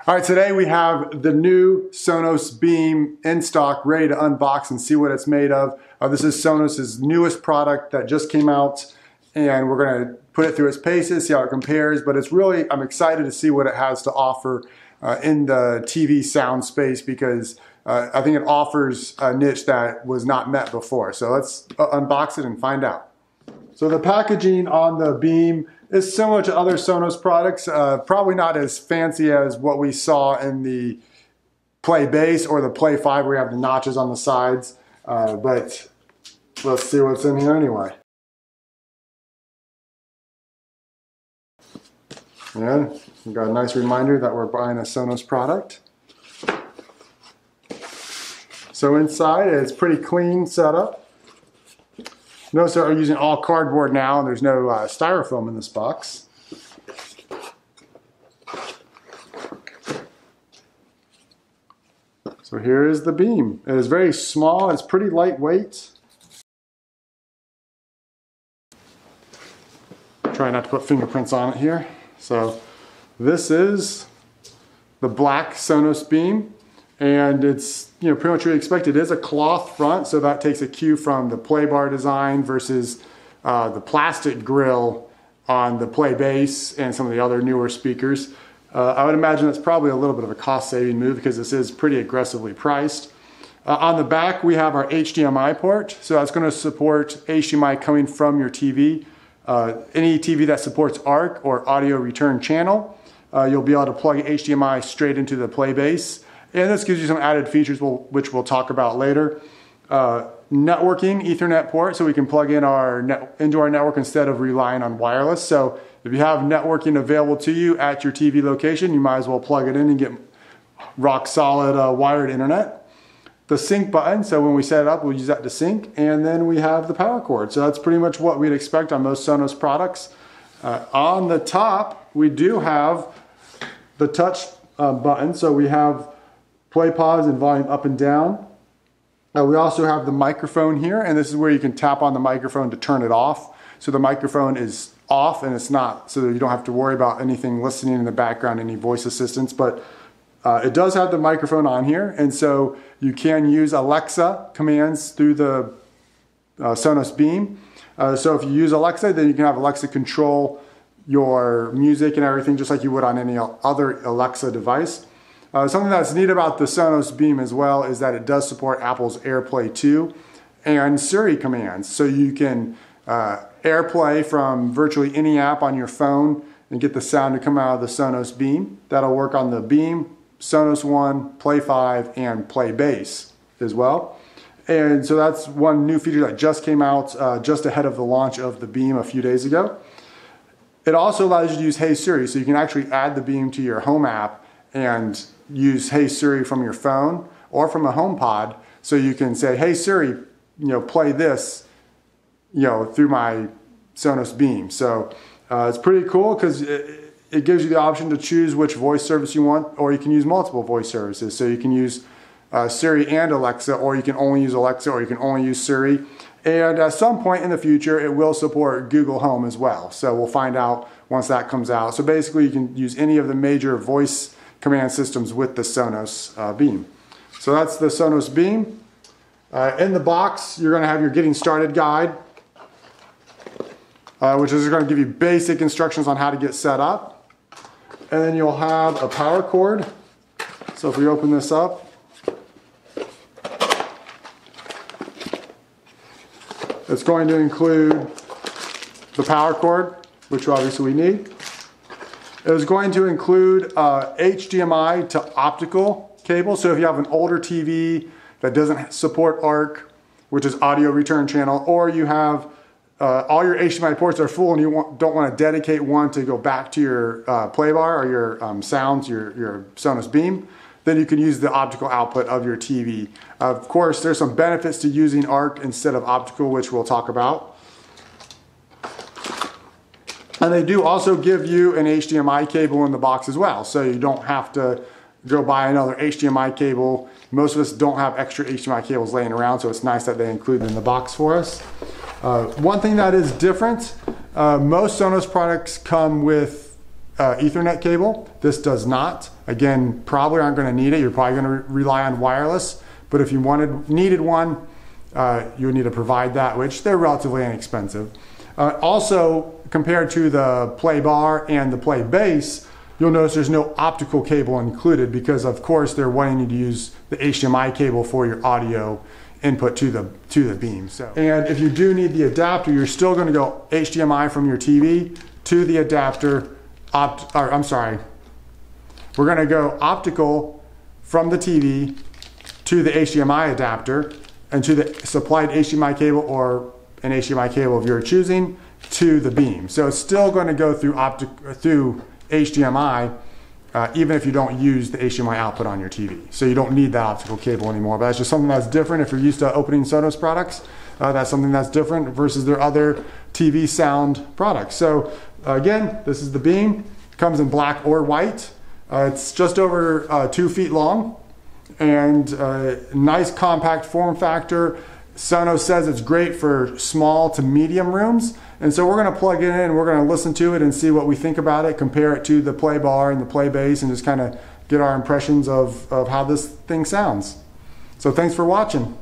All right, today we have the new SONOS Beam in stock, ready to unbox and see what it's made of. This is SONOS's newest product that just came out, and we're going to put it through its paces, see how it compares, but it's really, I'm excited to see what it has to offer in the TV sound space, because I think it offers a niche that was not met before. So let's unbox it and find out. So the packaging on the Beam is similar to other SONOS products, probably not as fancy as what we saw in the Play Bass or the Play 5 where you have the notches on the sides, but let's see what's in here anyway. And we've got a nice reminder that we're buying a SONOS product. So inside it's pretty clean setup. Notice that we're using all cardboard now, and there's no styrofoam in this box. So here is the Beam. It is very small, it's pretty lightweight. Try not to put fingerprints on it here. So this is the black SONOS Beam. And it's, pretty much what you expect. It is a cloth front, so that takes a cue from the play bar design versus the plastic grill on the Play Bass and some of the other newer speakers. I would imagine that's probably a little bit of a cost-saving move because this is pretty aggressively priced. On the back, we have our HDMI port, so that's going to support HDMI coming from your TV. Any TV that supports ARC or audio return channel, you'll be able to plug HDMI straight into the Play Bass. And this gives you some added features which we'll talk about later. Networking, Ethernet port, so we can plug in into our network instead of relying on wireless. So if you have networking available to you at your TV location, you might as well plug it in and get rock solid wired internet. The sync button, so when we set it up, we'll use that to sync. And then we have the power cord. So that's pretty much what we'd expect on most SONOS products. On the top, we do have the touch button. So we have play, pause, and volume up and down. We also have the microphone here, and this is where you can tap on the microphone to turn it off. So the microphone is off and it's not, so you don't have to worry about anything listening in the background, any voice assistance, but it does have the microphone on here, and so you can use Alexa commands through the SONOS Beam. So if you use Alexa, then you can have Alexa control your music and everything just like you would on any other Alexa device. Something that's neat about the SONOS Beam as well is that it does support Apple's AirPlay 2 and Siri commands. So you can AirPlay from virtually any app on your phone and get the sound to come out of the SONOS Beam. That'll work on the Beam, SONOS One, Play 5, and Play Bass as well. And so that's one new feature that just came out just ahead of the launch of the Beam a few days ago. It also allows you to use Hey Siri, so you can actually add the Beam to your home app and use Hey Siri from your phone or from a HomePod, so you can say, Hey Siri, play this, through my SONOS Beam. So it's pretty cool because it gives you the option to choose which voice service you want, or you can use multiple voice services. So you can use Siri and Alexa, or you can only use Alexa, or you can only use Siri. And at some point in the future, it will support Google Home as well. So we'll find out once that comes out. So basically, you can use any of the major voice command systems with the SONOS Beam. So that's the SONOS Beam. In the box, you're going to have your getting started guide, which is going to give you basic instructions on how to get set up. And then you'll have a power cord. So if we open this up, it's going to include the power cord, which obviously we need. It is going to include HDMI to optical cable. So if you have an older TV that doesn't support ARC, which is audio return channel, or you have all your HDMI ports are full and you don't want to dedicate one to go back to your play bar or your sounds, your SONOS Beam, then you can use the optical output of your TV. Of course, there's some benefits to using ARC instead of optical, which we'll talk about. And they do also give you an HDMI cable in the box as well, so you don't have to go buy another HDMI cable. Most of us don't have extra HDMI cables laying around, so it's nice that they include them in the box for us. One thing that is different, most SONOS products come with Ethernet cable. This does not. Again, probably aren't going to need it. You're probably going to rely on wireless. But if you needed one, you would need to provide that, which they're relatively inexpensive. Also, compared to the play bar and the play base, you'll notice there's no optical cable included because, of course, they're wanting you to use the HDMI cable for your audio input to the beam. And if you do need the adapter, you're still going to go HDMI from your TV to the adapter. We're going to go optical from the TV to the HDMI adapter and to the supplied HDMI cable or an HDMI cable of your choosing to the beam. So it's still going to go through HDMI even if you don't use the HDMI output on your TV. So you don't need that optical cable anymore. But that's just something that's different. If you're used to opening Sonos products, that's something that's different versus their other TV sound products. So again, this is the beam. It comes in black or white. It's just over 2 feet long and nice compact form factor. Sonos says it's great for small to medium rooms. And so we're going to plug it in and we're going to listen to it and see what we think about it, compare it to the play bar and the play bass, and just kind of get our impressions of how this thing sounds. So thanks for watching.